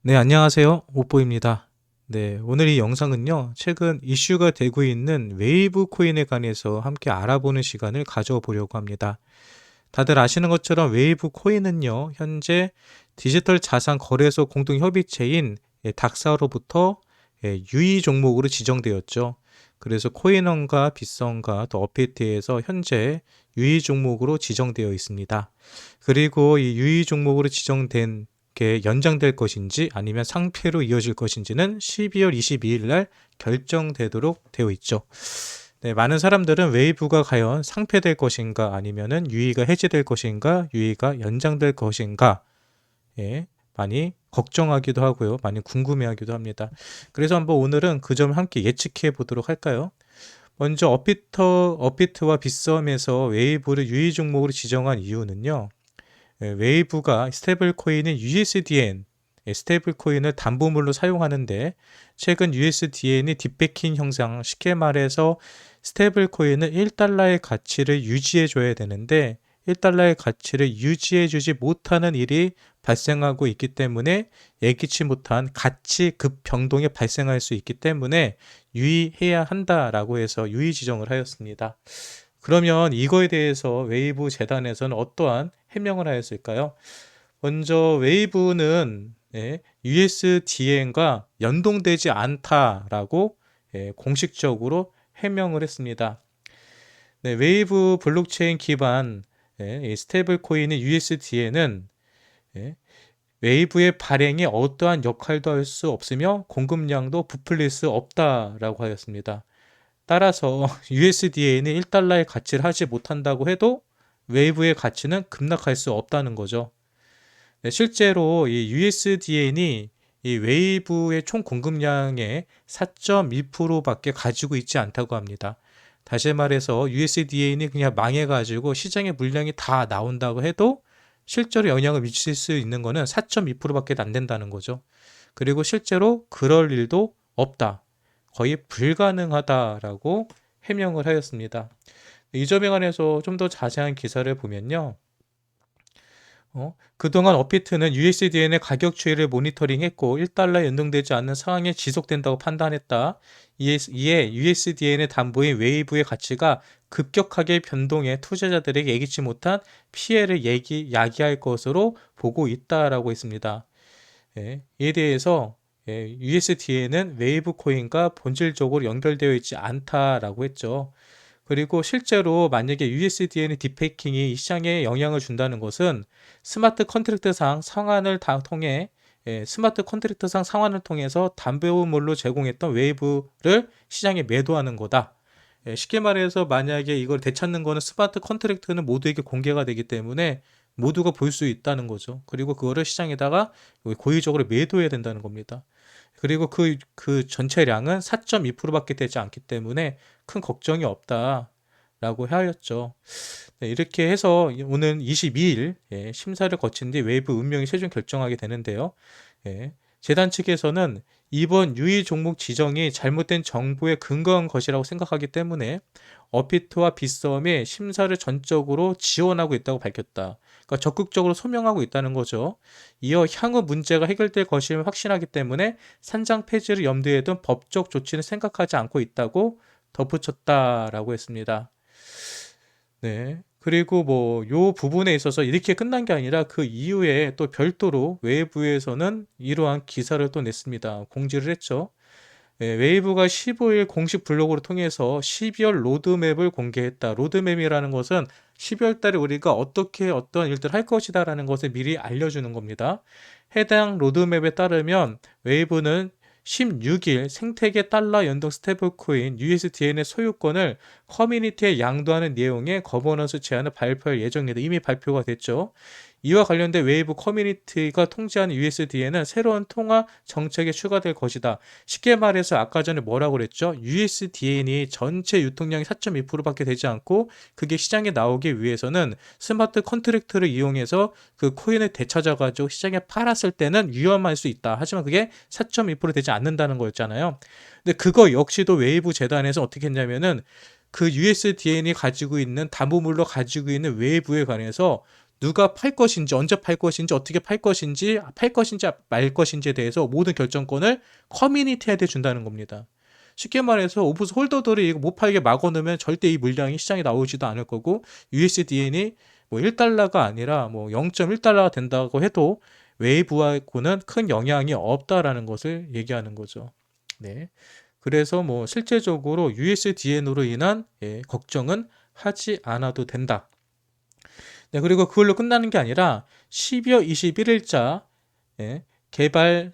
네, 안녕하세요. 오뽀입니다. 네, 오늘 이 영상은요, 최근 이슈가 되고 있는 웨이브 코인에 관해서 함께 알아보는 시간을 가져보려고 합니다. 다들 아시는 것처럼 웨이브 코인은요, 현재 디지털 자산 거래소 공동 협의체인 닥사로부터 유의 종목으로 지정되었죠. 그래서 코인원과 빗썸과 또 업비트에서 현재 유의 종목으로 지정되어 있습니다. 그리고 이 유의 종목으로 지정된 게 연장될 것인지 아니면 상폐로 이어질 것인지는 12월 22일 날 결정되도록 되어 있죠. 네, 많은 사람들은 웨이브가 과연 상폐될 것인가 아니면은 유의가 해제될 것인가 유의가 연장될 것인가 많이 걱정하기도 하고요. 많이 궁금해하기도 합니다. 그래서 한번 오늘은 그 점을 함께 예측해 보도록 할까요? 먼저 업비트와 빗썸에서 웨이브를 유의 종목으로 지정한 이유는요. 웨이브가 스테이블 코인인 USDN, 스테이블 코인을 담보물로 사용하는데 최근 USDN이 딥배킹 형상, 쉽게 말해서 스테이블 코인은 1달러의 가치를 유지해 줘야 되는데 1달러의 가치를 유지해 주지 못하는 일이 발생하고 있기 때문에 예기치 못한 가치 급변동이 발생할 수 있기 때문에 유의해야 한다라고 해서 유의 지정을 하였습니다. 그러면 이거에 대해서 웨이브 재단에서는 어떠한 해명을 하였을까요? 먼저 웨이브는 USDN과 연동되지 않다라고 공식적으로 해명을 했습니다. 네, 웨이브 블록체인 기반 스테이블 코인인 USDN은 웨이브의 발행에 어떠한 역할도 할 수 없으며 공급량도 부풀릴 수 없다라고 하였습니다. 따라서 USDN이 1달러의 가치를 하지 못한다고 해도 웨이브의 가치는 급락할 수 없다는 거죠. 네, 실제로 이 USDN이 이 웨이브의 총 공급량의 4.2%밖에 가지고 있지 않다고 합니다. 다시 말해서 USDN이 그냥 망해가지고 시장의 물량이 다 나온다고 해도 실제로 영향을 미칠 수 있는 거는 4.2%밖에 안 된다는 거죠. 그리고 실제로 그럴 일도 없다. 거의 불가능하다라고 해명을 하였습니다. 이 점에 관해서 좀 더 자세한 기사를 보면요. 그동안 업비트는 USDN의 가격 추이를 모니터링했고 1달러에 연동되지 않는 상황이 지속된다고 판단했다. 이에 USDN의 담보인 웨이브의 가치가 급격하게 변동해 투자자들에게 예기치 못한 피해를 야기할 것으로 보고 있다라고 했습니다. 이에 대해서 USDN은 웨이브 코인과 본질적으로 연결되어 있지 않다라고 했죠. 그리고 실제로 만약에 USDN의 딥해킹이 이 시장에 영향을 준다는 것은 스마트 컨트랙트상 상환을 통해 스마트 컨트랙트상 상환을 통해서 담보물로 제공했던 웨이브를 시장에 매도하는 거다. 쉽게 말해서 만약에 이걸 되찾는 거는 스마트 컨트랙트는 모두에게 공개가 되기 때문에 모두가 볼 수 있다는 거죠. 그리고 그거를 시장에다가 고의적으로 매도해야 된다는 겁니다. 그리고 그 전체량은 4.2%밖에 되지 않기 때문에 큰 걱정이 없다라고 하였죠. 네, 이렇게 해서 오늘 22일 심사를 거친 뒤 웨이브 운명이 최종 결정하게 되는데요. 재단 측에서는 이번 유의 종목 지정이 잘못된 정보에 근거한 것이라고 생각하기 때문에 업비트와 빗썸이 심사를 전적으로 지원하고 있다고 밝혔다. 그러니까 적극적으로 소명하고 있다는 거죠. 이어 향후 문제가 해결될 것임을 확신하기 때문에 산장 폐지를 염두에 둔 법적 조치는 생각하지 않고 있다고 덧붙였다라고 했습니다. 네. 그리고 요 부분에 있어서 이렇게 끝난 게 아니라 그 이후에 또 별도로 웨이브에서는 이러한 기사를 또 냈습니다. 공지를 했죠. 웨이브가 15일 공식 블로그를 통해서 12월 로드맵을 공개했다. 로드맵이라는 것은 12월 달에 우리가 어떻게 어떤 일들을 할 것이다 라는 것을 미리 알려주는 겁니다. 해당 로드맵에 따르면 웨이브는 16일 생태계 달러 연동 스테이블 코인 USDN의 소유권을 커뮤니티에 양도하는 내용의 거버넌스 제안을 발표할 예정이다. 이미 발표가 됐죠. 이와 관련된 웨이브 커뮤니티가 통제하는 USDN은 새로운 통화 정책에 추가될 것이다. 쉽게 말해서 아까 전에 뭐라고 그랬죠? USDN이 전체 유통량이 4.2%밖에 되지 않고 그게 시장에 나오기 위해서는 스마트 컨트랙트를 이용해서 그 코인을 되찾아가지고 시장에 팔았을 때는 위험할 수 있다. 하지만 그게 4.2% 되지 않는다는 거였잖아요. 근데 그거 역시도 웨이브 재단에서 어떻게 했냐면은 그 USDN이 가지고 있는 담보물로 가지고 있는 웨이브에 관해서 누가 팔 것인지, 언제 팔 것인지, 어떻게 팔 것인지, 말 것인지에 대해서 모든 결정권을 커뮤니티한테 준다는 겁니다. 쉽게 말해서 오브스 홀더들이 이거 못 팔게 막아놓으면 절대 이 물량이 시장에 나오지도 않을 거고, USDN이 뭐 1달러가 아니라 뭐 0.1달러가 된다고 해도 웨이브하고는 큰 영향이 없다라는 것을 얘기하는 거죠. 네. 그래서 뭐 실제적으로 USDN으로 인한 걱정은 하지 않아도 된다. 네, 그리고 그걸로 끝나는 게 아니라 12월 21일자 개발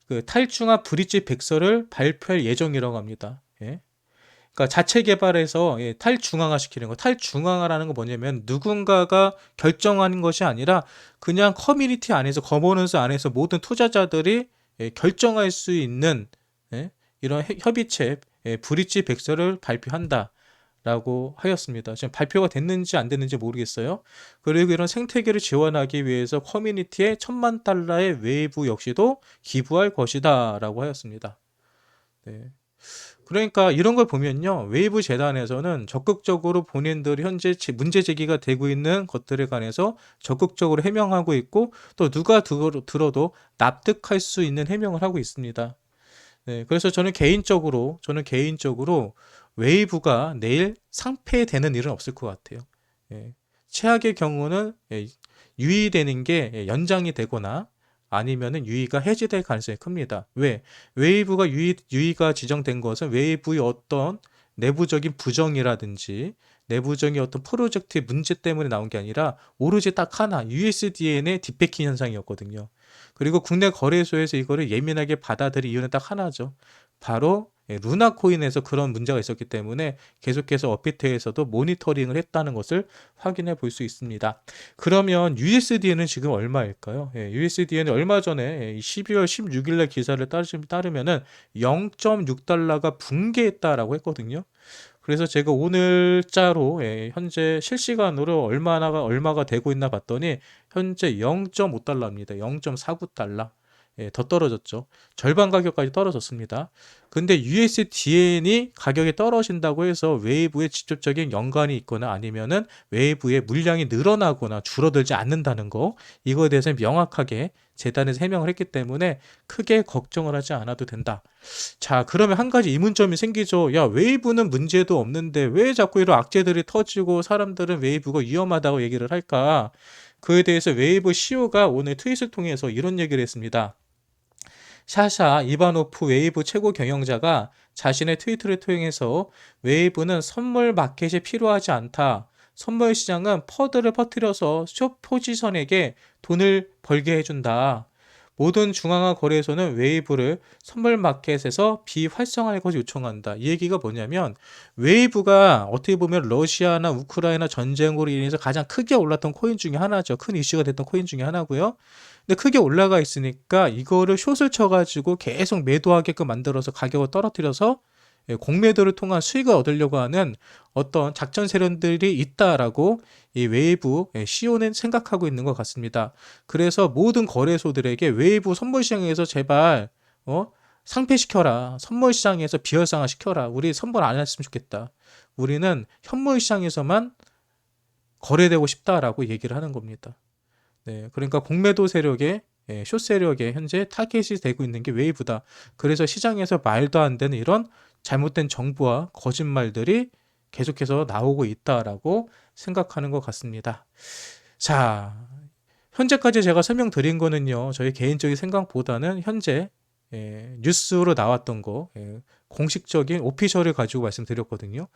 그 탈중앙 브릿지 백서를 발표할 예정이라고 합니다. 그러니까 자체 개발해서 탈중앙화 시키는 거. 탈중앙화라는 건 뭐냐면 누군가가 결정하는 것이 아니라 그냥 커뮤니티 안에서, 거버넌스 안에서 모든 투자자들이 결정할 수 있는 이런 협의체 브릿지 백서를 발표한다 라고 하였습니다. 지금 발표가 됐는지 안 됐는지 모르겠어요. 그리고 이런 생태계를 지원하기 위해서 커뮤니티에 $10,000,000의 웨이브 역시도 기부할 것이다 라고 하였습니다. 네. 그러니까 이런 걸 보면요, 웨이브 재단에서는 적극적으로 본인들이 현재 문제 제기가 되고 있는 것들에 관해서 적극적으로 해명하고 있고, 또 누가 들어도 납득할 수 있는 해명을 하고 있습니다. 네, 그래서 저는 개인적으로 웨이브가 내일 상폐되는 일은 없을 것 같아요. 최악의 경우는 유의되는 게 연장이 되거나 아니면은 유의가 해지될 가능성이 큽니다. 왜? 웨이브가 유의가 지정된 것은 웨이브의 어떤 내부적인 부정이라든지 내부적인 어떤 프로젝트의 문제 때문에 나온 게 아니라 오로지 딱 하나, USDN의 디패킹 현상이었거든요. 그리고 국내 거래소에서 이거를 예민하게 받아들인 이유는 딱 하나죠. 바로 루나 코인에서 그런 문제가 있었기 때문에 계속해서 업비트에서도 모니터링을 했다는 것을 확인해 볼 수 있습니다. 그러면 USDN은 지금 얼마일까요? USDN은 얼마 전에 12월 16일 날 기사를 따르면은 0.6달러가 붕괴했다라고 했거든요. 그래서 제가 오늘자로 현재 실시간으로 얼마가 되고 있나 봤더니 현재 0.5달러입니다. 0.49달러. 더 떨어졌죠. 절반 가격까지 떨어졌습니다. 근데 USDN이 가격이 떨어진다고 해서 웨이브에 직접적인 연관이 있거나 아니면은 웨이브의 물량이 늘어나거나 줄어들지 않는다는 거, 이거에 대해서 명확하게 재단에서 해명을 했기 때문에 크게 걱정을 하지 않아도 된다. 자, 그러면 한 가지 의문점이 생기죠. 야, 웨이브는 문제도 없는데 왜 자꾸 이런 악재들이 터지고 사람들은 웨이브가 위험하다고 얘기를 할까? 그에 대해서 웨이브 CEO가 오늘 트윗을 통해서 이런 얘기를 했습니다. 샤샤 이바노프 웨이브 최고 경영자가 자신의 트위터를 통해서 웨이브는 선물 마켓이 필요하지 않다. 선물 시장은 퍼드를 퍼뜨려서 숏 포지션에게 돈을 벌게 해준다. 모든 중앙화 거래소는 웨이브를 선물 마켓에서 비활성화할 것을 요청한다. 이 얘기가 뭐냐면 웨이브가 어떻게 보면 러시아나 우크라이나 전쟁으로 인해서 가장 크게 올랐던 코인 중에 하나죠. 큰 이슈가 됐던 코인 중에 하나고요. 근데 크게 올라가 있으니까 이거를 숏을 쳐가지고 계속 매도하게끔 만들어서 가격을 떨어뜨려서 공매도를 통한 수익을 얻으려고 하는 어떤 작전 세력들이 있다라고 이 웨이브 CEO는 생각하고 있는 것 같습니다. 그래서 모든 거래소들에게 웨이브 선물 시장에서 제발 상폐시켜라. 선물 시장에서 비활성화 시켜라. 우리 선물 안 했으면 좋겠다. 우리는 현물 시장에서만 거래되고 싶다라고 얘기를 하는 겁니다. 네, 그러니까 공매도 세력의 숏 세력에 현재 타겟이 되고 있는 게 웨이브다. 그래서 시장에서 말도 안 되는 이런 잘못된 정보와 거짓말들이 계속해서 나오고 있다라고 생각하는 것 같습니다. 자, 현재까지 제가 설명드린 거는요, 저희 개인적인 생각보다는 현재 뉴스로 나왔던 거, 공식적인 오피셜을 가지고 말씀드렸거든요.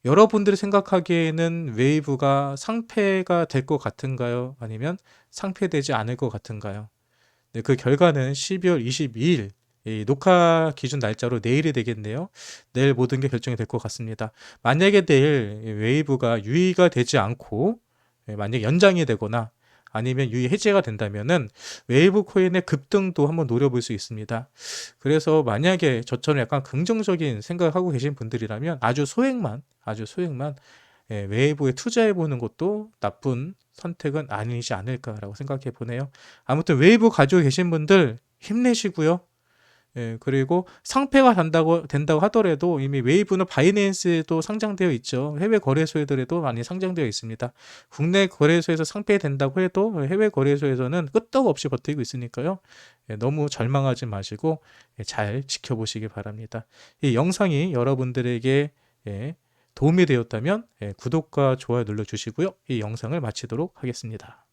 여러분들이 생각하기에는 웨이브가 상폐가 될 것 같은가요? 아니면 상폐되지 않을 것 같은가요? 네, 그 결과는 12월 22일 녹화 기준 날짜로 내일이 되겠네요. 내일 모든 게 결정이 될 것 같습니다. 만약에 내일 웨이브가 유의가 되지 않고 만약 연장이 되거나 아니면 유의 해제가 된다면은 웨이브 코인의 급등도 한번 노려볼 수 있습니다. 그래서 만약에 저처럼 약간 긍정적인 생각을 하고 계신 분들이라면 아주 소액만 웨이브에 투자해 보는 것도 나쁜 선택은 아니지 않을까라고 생각해 보네요. 아무튼 웨이브 가지고 계신 분들 힘내시고요. 예, 그리고 상폐가 된다고 하더라도 이미 웨이브는 바이낸스에도 상장되어 있죠. 해외 거래소들에도 많이 상장되어 있습니다. 국내 거래소에서 상폐된다고 해도 해외 거래소에서는 끄떡없이 버티고 있으니까요. 예, 너무 절망하지 마시고 잘 지켜보시기 바랍니다. 이 영상이 여러분들에게 도움이 되었다면 구독과 좋아요 눌러주시고요. 이 영상을 마치도록 하겠습니다.